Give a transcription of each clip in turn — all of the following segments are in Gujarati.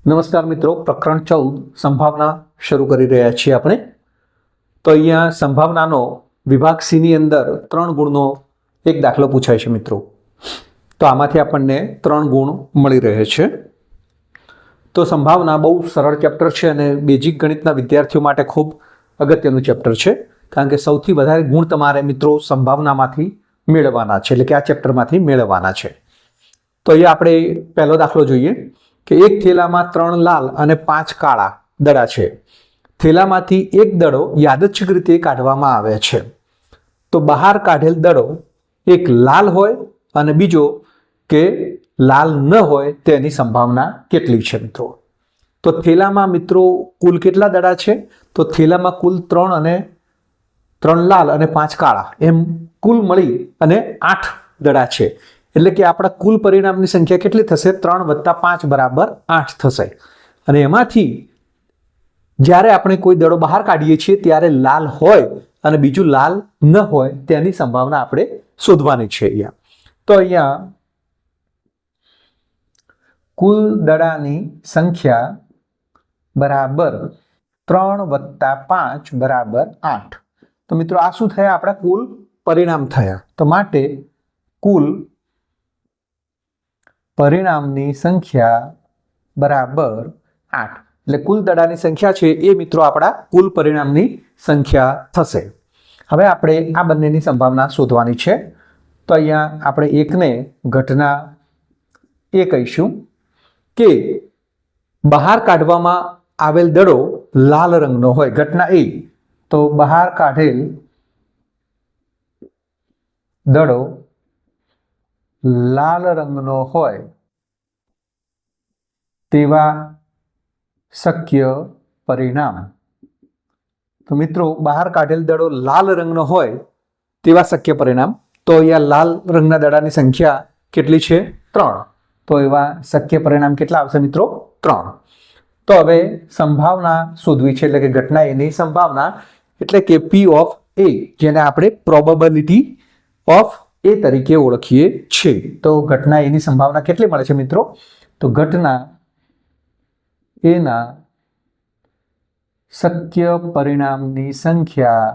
નમસ્કાર મિત્રો, પ્રકરણ 14 સંભાવના શરૂ કરી રહ્યા છીએ આપણે. તો અહીંયા સંભાવનાનો વિભાગ સી ની અંદર 3 ગુણનો એક દાખલો પૂછાય છે મિત્રો. તો આમાંથી આપણને 3 ગુણ મળી રહે છે. તો સંભાવના બહુ સરળ ચેપ્ટર છે અને બેઝિક ગણિતના વિદ્યાર્થીઓ માટે ખૂબ અગત્યનું ચેપ્ટર છે, કારણ કે સૌથી વધારે ગુણ તમારે મિત્રો સંભાવનામાંથી મેળવવાના છે, એટલે કે આ ચેપ્ટરમાંથી મેળવવાના છે. તો અહીંયા આપણે પહેલો દાખલો જોઈએ કે એક થેલામાં 3 લાલ અને 5 કાળા દડા છે. થેલામાંથી એક દડો યાદચ્છિક રીતે કાઢવામાં આવે છે. તો બહાર કાઢેલ દડો એક લાલ હોય અને બીજો કે લાલ ન હોય તેની સંભાવના કેટલી છે મિત્રો? તો થેલામાં મિત્રો કુલ કેટલા દડા છે? તો થેલામાં કુલ 3 લાલ અને 5 કાળા એમ કુલ મળી અને 8 દડા છે. એટલે કે આપણા કુલ પરિણામની સંખ્યા કેટલી થશે? 3 + 5 = 8 થશે. અને એમાંથી જ્યારે આપણે કોઈ દડો બહાર કાઢીએ છીએ ત્યારે લાલ હોય અને બીજું લાલ ન હોય તેની સંભાવના આપણે શોધવાની છે અહીંયા. તો અહીંયા કુલ દડાની સંખ્યા બરાબર 3 + 5 = 8. તો મિત્રો આ શું થયા? આપણા કુલ પરિણામ થયા. તો માટે કુલ પરિણામની સંખ્યા બરાબર 8. એટલે કુલ દડાની સંખ્યા છે એ મિત્રો આપણા કુલ પરિણામની સંખ્યા થશે. હવે આપણે આ બંનેની સંભાવના શોધવાની છે. તો અહીંયા આપણે એકને ઘટના એ કહીશું કે બહાર કાઢવામાં આવેલ દડો લાલ રંગનો હોય. ઘટના એ, તો બહાર કાઢેલ દડો લાલ રંગનો હોય તેવા શક્ય પરિણામ. તો મિત્રો બહાર કાઢેલ દડો લાલ રંગનો હોય તેવા શક્ય પરિણામ. તો અહીંયા લાલ રંગના દડાની સંખ્યા કેટલી છે? 3. તો એવા શક્ય પરિણામ કેટલા આવશે મિત્રો? 3. તો હવે સંભાવના શોધવી છે, એટલે કે ઘટના એની સંભાવના, એટલે કે P of A, જેને આપણે પ્રોબેબિલિટી ઓફ એ તરીકે ઓળખીએ છીએ. તો ઘટના એની સંભાવના કેટલી મળે છે મિત્રો? તો ઘટના એના શક્ય પરિણામની સંખ્યા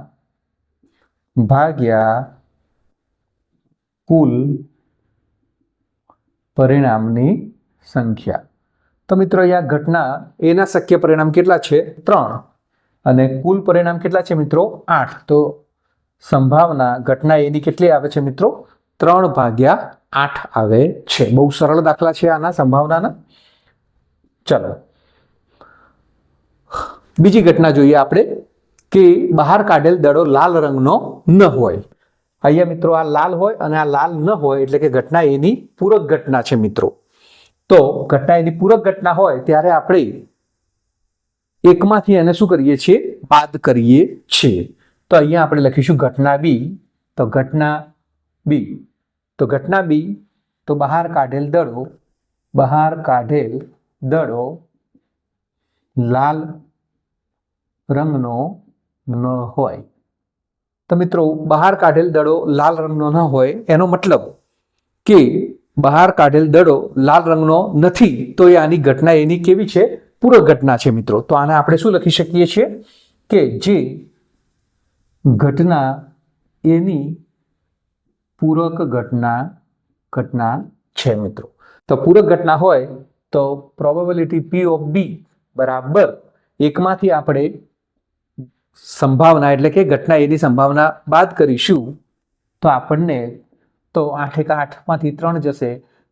ભાગ્યા કુલ પરિણામની સંખ્યા. તો મિત્રો અહીંયા ઘટના એના શક્ય પરિણામ કેટલા છે? 3. અને કુલ પરિણામ કેટલા છે મિત્રો? 8. તો સંભાવના ઘટના એની કેટલી આવે છે મિત્રો? 3/8 આવે છે. બહુ સરળ દાખલા છે આના સંભાવનાના. ચલો બીજી ઘટના જોઈએ આપણે કે બહાર કાઢેલ દડો લાલ રંગનો ન હોય. અહીંયા મિત્રો આ લાલ હોય અને આ લાલ ન હોય, એટલે કે ઘટના એની પૂરક ઘટના છે મિત્રો. તો ઘટના એની પૂરક ઘટના હોય ત્યારે આપણે એકમાંથી એને શું કરીએ છીએ? બાદ કરીએ છીએ. તો અહીંયા આપણે લખીશું ઘટના બી. તો ઘટના બી, તો ઘટના બી, તો બહાર કાઢેલ દડો લાલ રંગનો ન હોય. તો મિત્રો બહાર કાઢેલ દડો લાલ રંગનો ન હોય એનો મતલબ કે બહાર કાઢેલ દડો લાલ રંગનો નથી. તો એ આની ઘટના એની કેવી છે? પૂરક ઘટના છે મિત્રો. તો આને આપણે શું લખી શકીએ છીએ કે જે ઘટના એની પૂરક ઘટના છે મિત્રો. તો પૂરક ઘટના હોય તો પ્રોબેબિલિટી P of B બરાબર એકમાંથી આપણે સંભાવના, એટલે કે ઘટના એની સંભાવના બાદ કરીશું તો આપણને તો 8 × 8 માંથી 3 જશે.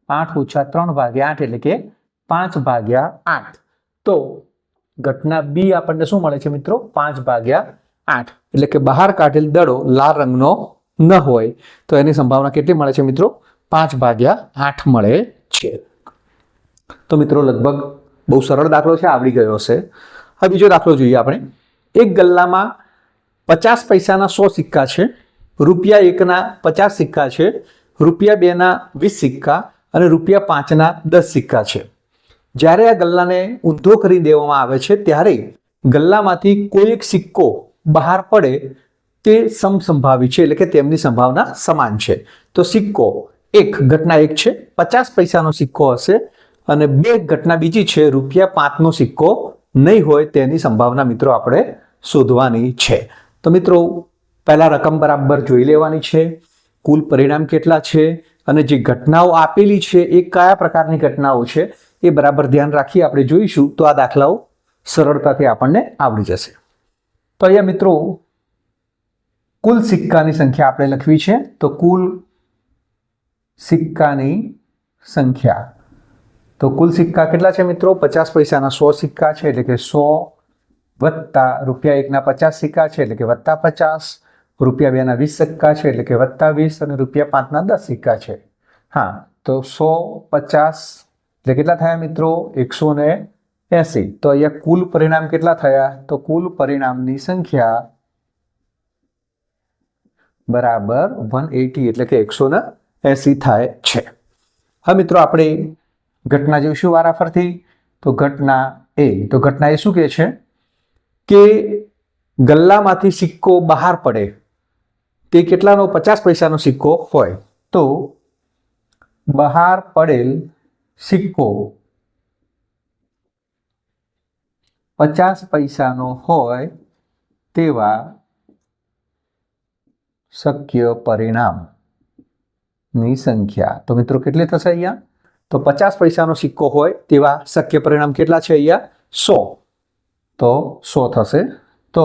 8 - 3/8 એટલે કે 5/8. તો ઘટના બી આપણને શું મળે છે મિત્રો? 5/8. એટલે કે બહાર કાઢેલ દડો લાલ રંગનો ન હોય તો એની સંભાવના કેટલી મળે છે મિત્રો? 5/8 મળે છે. તો મિત્રો લગભગ બહુ સરળ દાખલો છે, આવડી ગયો હશે. હવે બીજો દાખલો જોઈએ આપણે. એક ગલ્લામાં 50 પૈસાના 100 સિક્કા છે, ₹1ના 50 સિક્કા છે, ₹2ના 20 સિક્કા અને ₹5ના 10 સિક્કા છે. જ્યારે આ ગલ્લાને ઊંધો કરી દેવામાં આવે છે ત્યારે ગલ્લામાંથી કોઈ એક સિક્કો બહાર પડે તે સમસંભાવી છે, એટલે કે તેમની સંભાવના સમાન છે. તો સિક્કો એક, ઘટના 1 છે, 50 પૈસાનો સિક્કો હશે અને બે ઘટના બીજી છે ₹5નો સિક્કો નહીં હોય તેની સંભાવના મિત્રો આપણે શોધવાની છે. તો મિત્રો પહેલા રકમ બરાબર જોઈ લેવાની છે, કુલ પરિણામ કેટલા છે અને જે ઘટનાઓ આપેલી છે એ કયા પ્રકારની ઘટનાઓ છે એ બરાબર ધ્યાન રાખી આપણે જોઈશું તો આ દાખલાઓ સરળતાથી આપણને આવડી જશે. તો અહીંયા મિત્રો કુલ સિક્કાની સંખ્યા આપણે લખવી છે. તો કુલ સિક્કાની સંખ્યા, તો કુલ સિક્કા કેટલા છે મિત્રો? 50 પૈસાના 100 સિક્કા છે એટલે કે 100 વત્તા ₹1ના 50 સિક્કા છે એટલે કે વત્તા 50, ₹2ના 20 સિક્કા છે એટલે કે વત્તા 20 અને ₹5ના 10 સિક્કા છે. હા, તો 150 એટલે કેટલા થયા મિત્રો? 180. તો અહીંયા કુલ પરિણામ કેટલા થયા? તો કુલ પરિણામની સંખ્યા બરાબર 180 એટલે કે 180 થાય છે. હા મિત્રો આપણે ઘટના જોઈશું વારાફરથી. તો ઘટના એ શું કહે છે કે ગલ્લામાંથી સિક્કો બહાર પડે તે કેટલાનો? 50 પૈસાનો સિક્કો હોય તો બહાર પડેલ સિક્કો 50 પૈસાનો હોય તેવા શક્ય પરિણામની સંખ્યા. તો મિત્રો કેટલી થશે અહીંયા? તો 50 પૈસાનો સિક્કો હોય તેવા શક્ય પરિણામ કેટલા છે અહીંયા? 100. તો 100 થશે. તો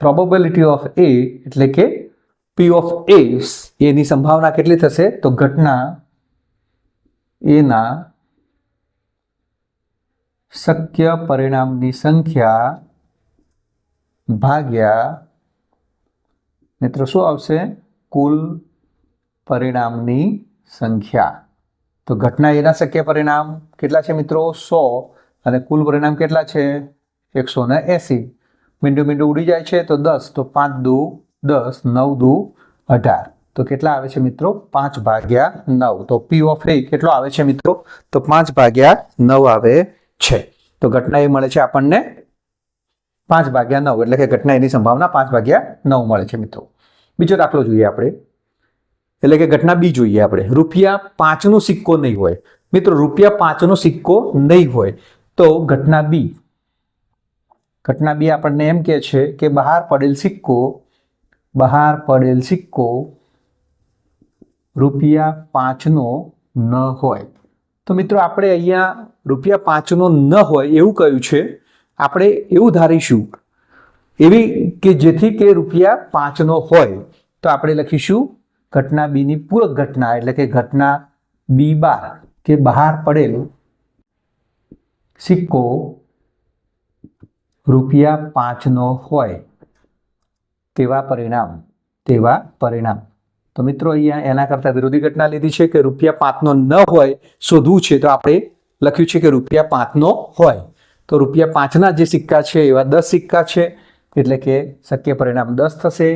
પ્રોબેબિલિટી ઓફ એ એટલે કે P ઓફ A એની સંભાવના કેટલી થશે? તો ઘટના એના શક્ય પરિણામની સંખ્યા ભાગ્યા મિત્રો શું આવશે? કુલ પરિણામની સંખ્યા. તો ઘટના એના શક્ય પરિણામ કેટલા છે મિત્રો? 100 અને કુલ પરિણામ કેટલા છે? 180. મીંડું ઉડી જાય છે તો 10, તો 5 દુ 10, 9 દુ 18. તો કેટલા આવે છે મિત્રો? 5/9. તો P ઓફ A કેટલો આવે છે મિત્રો? તો 5/9 આવે છે. તો ઘટના એ મળે છે આપણને 5/9 એટલે કે ઘટના એની સંભાવના 5/9 મળે છે મિત્રો. બીજો દાખલો જોઈએ આપણે, એટલે કે ઘટના બી જોઈએ આપણે. ₹5નો સિક્કો નહીં હોય મિત્રો, ₹5નો સિક્કો નહીં હોય તો ઘટના બી આપણને એમ કહે છે કે બહાર પડેલ સિક્કો ₹5નો ન હોય. તો મિત્રો આપણે અહીંયા ₹5નો ન હોય એવું કહ્યું છે. આપણે એવું ધારીશું એવી કે જેથી કે ₹5નો હોય તો આપણે લખીશું ઘટના બીની પૂરક ઘટના એટલે કે ઘટના B12 કે બહાર પડેલ સિક્કો ₹5નો હોય તેવા પરિણામ. તો મિત્રો અહીંયા એના કરતાં વિરોધી ઘટના લીધી છે કે ₹5નો ન હોય શોધવું છે તો આપણે લખ્યું છે કે ₹5નો હોય. તો ₹5ના જે સિક્કા છે એવા 10 સિક્કા છે એટલે કે શક્ય પરિણામ 10 થશે.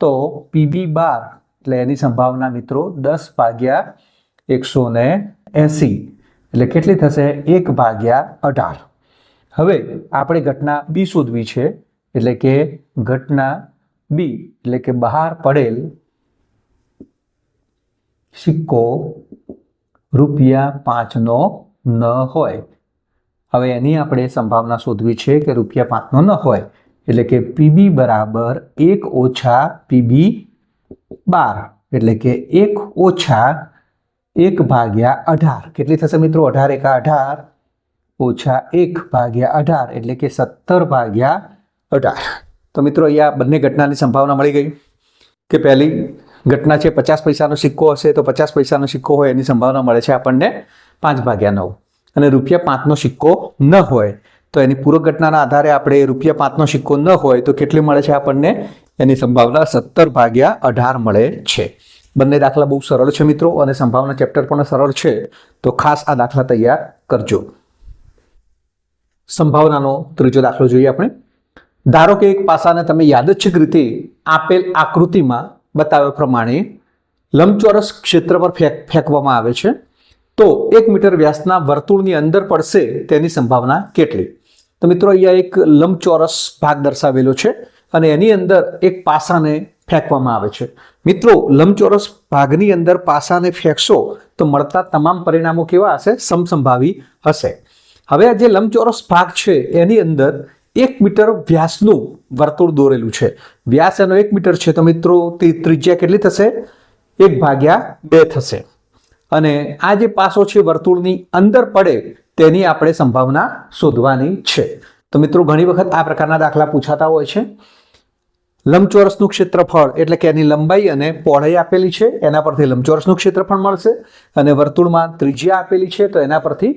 તો PB12 એટલે એની સંભાવના મિત્રો 10/180 એટલે કેટલી થશે? 1/18. હવે આપણે ઘટના બી શોધવી છે એટલે કે ઘટના બી એટલે કે બહાર પડેલ સિક્કો ₹5નો ન હોય. હવે એની આપણે સંભાવના શોધવી છે કે ₹5નો ન હોય એટલે કે PB બરાબર 1 ઓછા PB12 એટલે કે 1 ઓછા 1/18. કેટલી થશે મિત્રો? 18 × 18 ઓછા 1/18 એટલે કે 17/18. તો મિત્રો અહીંયા બંને ઘટનાની સંભાવના મળી ગઈ કે પહેલી ઘટના છે 50 પૈસાનો સિક્કો હશે તો 50 પૈસાનો સિક્કો હોય એની સંભાવના મળે છે આપણને 5/9 અને ₹5નો સિક્કો ન હોય તો એની પૂરક ઘટનાના આધારે આપણે ₹5નો સિક્કો ન હોય તો કેટલી મળે છે આપણને? એની સંભાવના 17/18 મળે છે. બંને દાખલા બહુ સરળ છે મિત્રો અને સંભાવના ચેપ્ટર પણ સરળ છે તો ખાસ આ દાખલા તૈયાર કરજો. સંભાવનાનો ત્રીજો દાખલો જોઈએ આપણે. ધારો કે એક પાસાને તમે યાદચ્છિક રીતે આપેલ આકૃતિમાં બતાવ્યા પ્રમાણે લંબચોરસ ક્ષેત્ર પર ફેંકવામાં આવે છે તો 1 મીટર વ્યાસના વર્તુળની અંદર પડશે તેની સંભાવના કેટલી? તો મિત્રો અહીંયા એક લંબચોરસ ભાગ દર્શાવેલો છે અને એની અંદર એક પાસાને ફેંકવામાં આવે છે. મિત્રો લંબચોરસ ભાગની અંદર પાસાને ફેંકશો તો મળતા તમામ પરિણામો કેવા હશે? સમસંભાવી હશે. હવે આ જે લંબચોરસ ભાગ છે એની અંદર 1 મીટર વ્યાસનું વર્તુળ દોરેલું છે. વ્યાસ એનો 1 મીટર છે, તો મિત્રો ત્રિજ્યા કેટલી થશે? 1/2 થશે. અને આ જે પાસો છે વર્તુળની અંદર પડે તેની આપણે સંભાવના શોધવાની છે. તો મિત્રો ઘણી વખત આ પ્રકારના દાખલા પૂછાતા હોય છે. લંબચોરસનું ક્ષેત્રફળ એટલે કે એની લંબાઈ અને પહોળાઈ આપેલી છે, એના પરથી લંબચોરસનું ક્ષેત્રફળ મળશે. અને વર્તુળમાં ત્રિજ્યા આપેલી છે, તો એના પરથી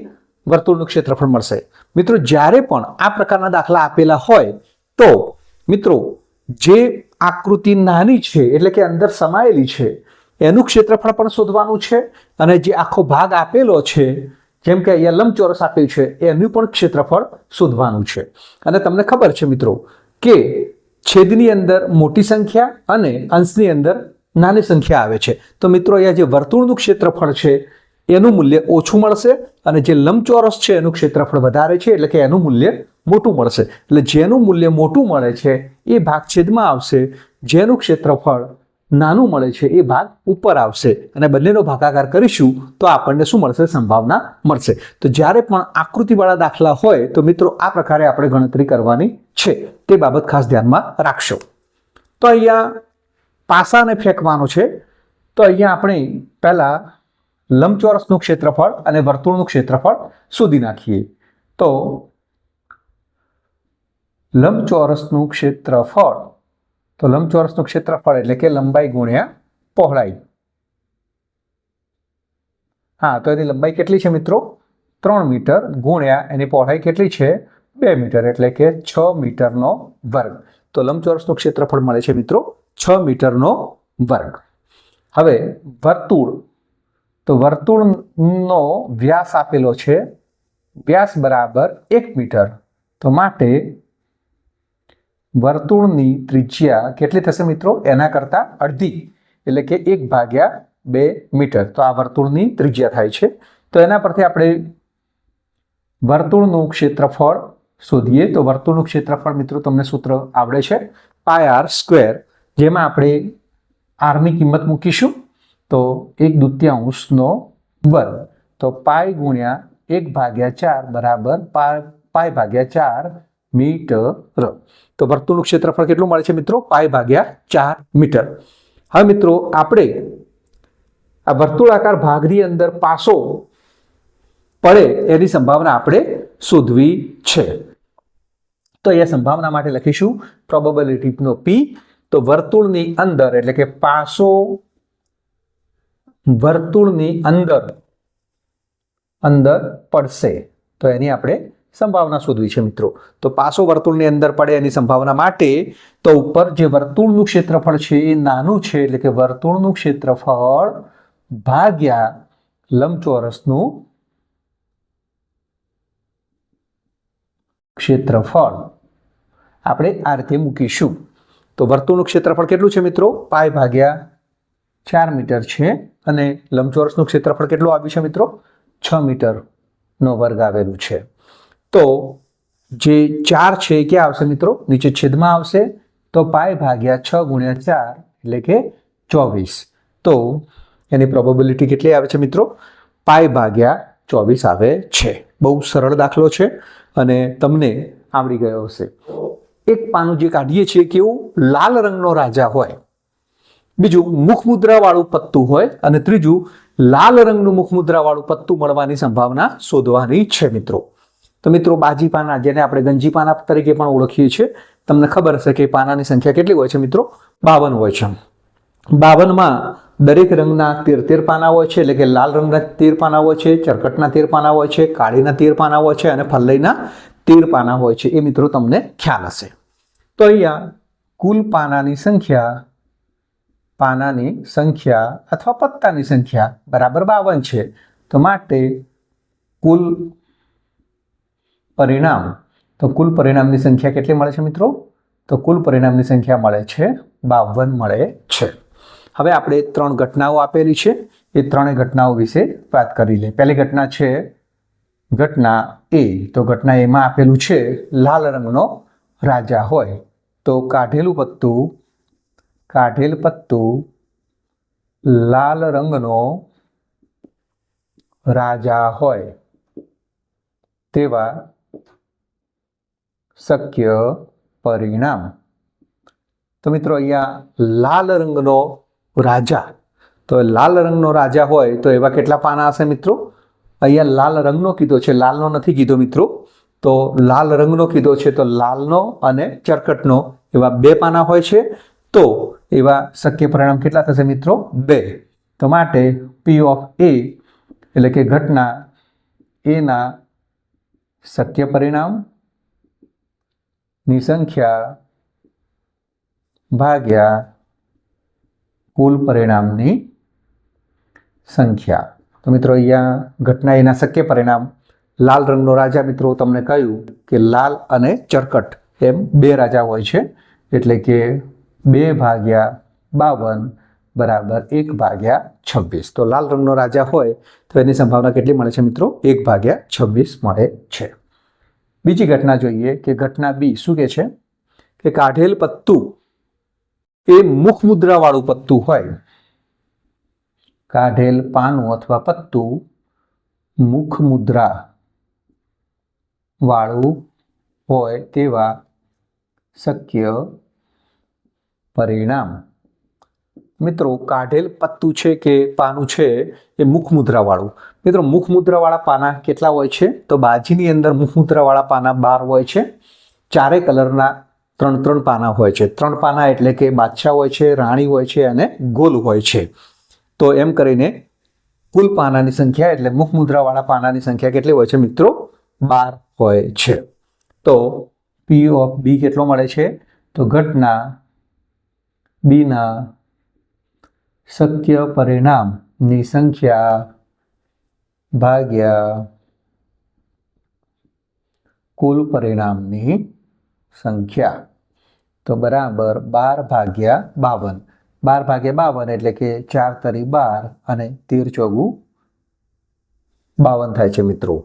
વર્તુળનું ક્ષેત્રફળ મળશે. મિત્રો જ્યારે પણ આ પ્રકારના દાખલા આપેલા હોય તો મિત્રો જે આકૃતિ નાની છે એટલે કે અંદર સમાયેલી છે એનું ક્ષેત્રફળ પણ શોધવાનું છે, અને જે આખો ભાગ આપેલો છે જેમ કે અહીંયા લંબચોરસ આપ્યું છે એનું પણ ક્ષેત્રફળ શોધવાનું છે. અને તમને ખબર છે મિત્રો કે છેદની અંદર મોટી સંખ્યા અને અંશની અંદર નાની સંખ્યા આવે છે. તો મિત્રો અહીંયા જે વર્તુળનું ક્ષેત્રફળ છે એનું મૂલ્ય ઓછું મળશે, અને જે લંબચોરસ છે એનું ક્ષેત્રફળ વધારે છે એટલે કે એનું મૂલ્ય મોટું મળશે. એટલે જેનું મૂલ્ય મોટું મળે છે એ ભાગ છેદમાં આવશે, જેનું ક્ષેત્રફળ નાનું મળે છે એ ભાગ ઉપર આવશે, અને બંનેનો ભાગાકાર કરીશું તો આપણને શું મળશે? સંભાવના મળશે. તો જ્યારે પણ આકૃતિવાળા દાખલા હોય તો મિત્રો આ પ્રકારે આપણે ગણતરી કરવાની છે, તે બાબત ખાસ ધ્યાનમાં રાખશો. તો અહીંયા પાસાને ફેંકવાનો છે. તો અહીંયા આપણે પહેલા લંબચોરસનું ક્ષેત્રફળ અને વર્તુળનું ક્ષેત્રફળ શોધી નાખીએ. તો લંબચોરસનું ક્ષેત્રફળ એટલે કે લંબાઈ ગુણ્યા પહોળાઈ. હા, તો એની લંબાઈ કેટલી છે મિત્રો? 3 મીટર ગુણ્યા એની પહોળાઈ કેટલી છે? 2 મીટર એટલે કે 6 મીટરનો વર્ગ. તો લંબચોરસનું ક્ષેત્રફળ મળે છે મિત્રો 6 મીટરનો વર્ગ. હવે વર્તુળ, તો વર્તુળનો વ્યાસ આપેલો છે, વ્યાસ બરાબર 1 મીટર. તો માટે વર્તુળની ત્રિજ્યા કેટલી થશે મિત્રો? એના કરતાં અડધી એટલે કે 1/2 મીટર. તો આ વર્તુળની ત્રિજ્યા થાય છે. તો એના પરથી આપણે વર્તુળનું ક્ષેત્રફળ શોધીએ. તો વર્તુળનું ક્ષેત્રફળ મિત્રો તમને સૂત્ર આવડે છે, πr², જેમાં આપણે આરની કિંમત મૂકીશું. તો 1/2 વર્ગ, તો પાઈ ગુણ્યા 1/4 બરાબર π/4 મીટર. તો વર્તુળનું ક્ષેત્રફળ કેટલું મળે છે મિત્રો? π/4 મીટર. હવે મિત્રો આપણે આ વર્તુળાકાર ભાગની અંદર પાસો પડે એની સંભાવના આપણે શોધવી છે. તો એ સંભાવના માટે લખીશું પ્રોબેબિલિટીનો P. તો વર્તુળની અંદર એટલે કે પાસો વર્તુળની અંદર પડશે તો એની આપણે સંભાવના શોધવી છે મિત્રો. તો પાસો વર્તુળની અંદર પડે એની સંભાવના માટે તો ઉપર જે વર્તુળનું ક્ષેત્રફળ છે એ નાનું છે એટલે કે વર્તુળનું ક્ષેત્રફળ ભાગ્યા લંબચોરસનું ક્ષેત્રફળ આપણે આ રીતે મૂકીશું. તો વર્તુળનું ક્ષેત્રફળ કેટલું છે મિત્રો? π/4 મીટર છે, અને લંબચોરસનું ક્ષેત્રફળ કેટલું આવ્યું છે મિત્રો? 6 મીટરનો વર્ગ આવેલું છે. તો જે 4 છે એ ક્યાં આવશે મિત્રો? નીચે છેદમાં આવશે. તો π/6 × 4 એટલે કે 24. તો એની પ્રોબેબિલિટી કેટલી આવે છે મિત્રો? π/24 આવે છે. બહુ સરળ દાખલો છે અને તમને આવડી ગયો હશે. એક પાનું જે કાઢીએ છીએ કેવું લાલ રંગનો રાજા હોય, બીજું મુખમુદ્રાવાળું પત્તું હોય, અને ત્રીજું લાલ રંગનું મુખમુદ્રાવાળું પત્તું મળવાની સંભાવના શોધવાની છે મિત્રો. તો મિત્રો બાજી પાના, જેને આપણે ગંજી પાના તરીકે પણ ઓળખીએ છીએ, તમને ખબર હશે કે પાનાની સંખ્યા કેટલી હોય છે મિત્રો? 52 હોય છે. 52માં દરેક રંગના 13 પાના હોય છે, એટલે કે લાલ રંગના 13 પાના હોય છે, ચરકટના 13 પાના હોય છે, કાળીના 13 પાના હોય છે, અને ફલ્લઈના 13 પાના હોય છે. એ મિત્રો તમને ખ્યાલ હશે. તો અહીંયા કુલ પાનાની સંખ્યા અથવા પત્તાની સંખ્યા બરાબર 52 છે. તો માટે કુલ પરિણામની સંખ્યા કેટલી મળે છે મિત્રો? તો કુલ પરિણામની સંખ્યા મળે છે 52 મળે છે. હવે આપણે 3 ઘટનાઓ આપેલી છે, એ 3 ઘટનાઓ વિશે વાત કરી લઈએ. પહેલી ઘટના છે ઘટના A. તો ઘટના A માં આપેલું છે લાલ રંગનો રાજા હોય, તો કાઢેલ પત્તું લાલ રંગનો રાજા હોય તેવા શક્ય પરિણામ. તો મિત્રો અહીંયા લાલ રંગનો રાજા, તો લાલ રંગનો રાજા હોય તો એવા કેટલા પાના હશે મિત્રો? અહીંયા લાલ રંગનો કીધો છે, લાલનો નથી કીધો મિત્રો. તો લાલ રંગનો કીધો છે તો લાલનો અને ચરકટનો એવા 2 પાના હોય છે. તો એવા શક્ય પરિણામ કેટલા થશે મિત્રો? 2. તો માટે P ઓફ A એટલે કે ઘટના એના શક્ય પરિણામ ની સંખ્યા ભાગ્યા કુલ પરિણામની સંખ્યા. તો મિત્રો અહીંયા ઘટના એના શક્ય પરિણામ લાલ રંગનો રાજા, મિત્રો તમને કહ્યું કે લાલ અને ચરકટ એમ 2 રાજા હોય છે, એટલે કે 2/52 બરાબર 1/26. તો લાલ રંગનો રાજા હોય તો એની સંભાવના કેટલી મળે છે મિત્રો? 1/26 મળે છે. બીજી ઘટના જોઈએ કે ઘટના બી શું કહે છે કે કાઢેલ પત્તું એ મુખ મુદ્રા વાળું પત્તું હોય. કાઢેલ પાનું અથવા પત્તું મુખ મુદ્રા વાળું હોય તેવા શક્ય પરિણામ. મિત્રો કાઢેલ પત્તું છે કે પાનું છે એ મુખ મુદ્રા વાળું. મિત્રો મુખ મુદ્રા વાળા પાના કેટલા હોય છે? તો બાજીની અંદર મુખ મુદ્રા વાળા પાના 12 હોય છે. 4 કલરના 3 પાના હોય છે. 3 પાના એટલે કે બાદશાહ હોય છે, રાણી હોય છે અને ગોલ હોય છે. તો એમ કરીને કુલ પાનાની સંખ્યા એટલે મુખ મુદ્રા વાળા પાનાની સંખ્યા કેટલી હોય છે મિત્રો? 12 હોય છે. તો P ઓફ B કેટલો મળે છે? તો ઘટના બીના શક્ય પરિણામની સંખ્યા ભાગ્યા કુલ પરિણામની સંખ્યા. તો બરાબર 12/52. 12/52 એટલે કે 4 તરી 12 અને 13 ચોગું 52 થાય છે મિત્રો.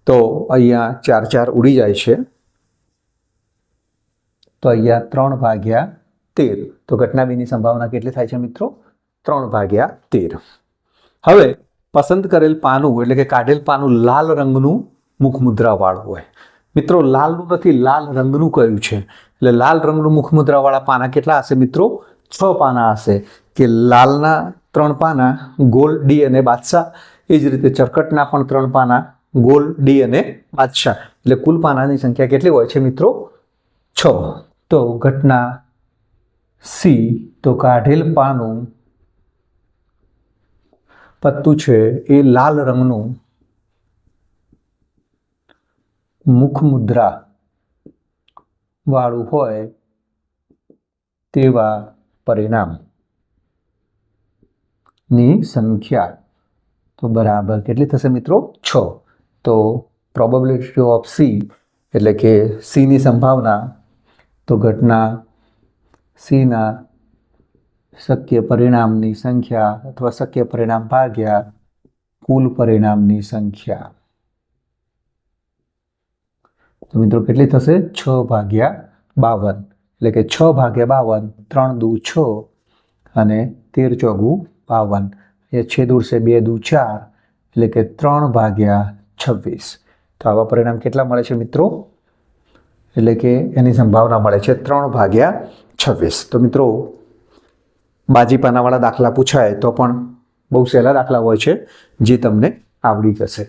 તો અહીંયા 4 4 ઉડી જાય છે. તો અહીંયા 3/13. તો ઘટના બીની સંભાવના કેટલી થાય છે મિત્રો? 3/13. હવે પસંદ કરેલ પાનું એટલે કે કાઢેલ પાનું લાલ રંગનું મુખ મુદ્રા વાળું હોય. મિત્રો લાલનું નથી, લાલ રંગનું કહ્યું છે. એટલે લાલ રંગનું મુખ મુદ્રા વાળા પાના કેટલા હશે મિત્રો? 6 પાના હશે. કે લાલના 3 પાના ગોલ, ડી અને બાદશાહ. એ જ રીતે ચરકટના પણ 3 પાના ગોલ, ડી અને બાદશાહ. એટલે કુલ પાનાની સંખ્યા કેટલી હોય છે મિત્રો? 6. તો ઘટના સી, તો કાઢેલ પાનું પત્તું છે એ લાલ રંગનું મુખ મુદ્રા વાળું હોય તેવા પરિણામ ની સંખ્યા. તો બરાબર કેટલી થશે મિત્રો? 6. તો પ્રોબેબિલિટી ઓફ સી એટલે કે સીની સંભાવના, તો ઘટના સીના શક્ય પરિણામની સંખ્યા અથવા શક્ય પરિણામ ભાગ્યા કુલ પરિણામની સંખ્યા. તો મિત્રો કેટલી થશે? 6/52. એટલે કે 6/52, 3 દુ 6 અને 13 ચોગું 52. એ છેદ ઉડશે 2 દુ 4 એટલે કે 3/26. તો આવા પરિણામ કેટલા મળે છે મિત્રો? એટલે કે એની સંભાવના મળે છે 3/26. તો મિત્રો બાજી પાનાવાળા દાખલા પૂછાય તો પણ બહુ સહેલા દાખલા હોય છે જે તમને આવડી જશે.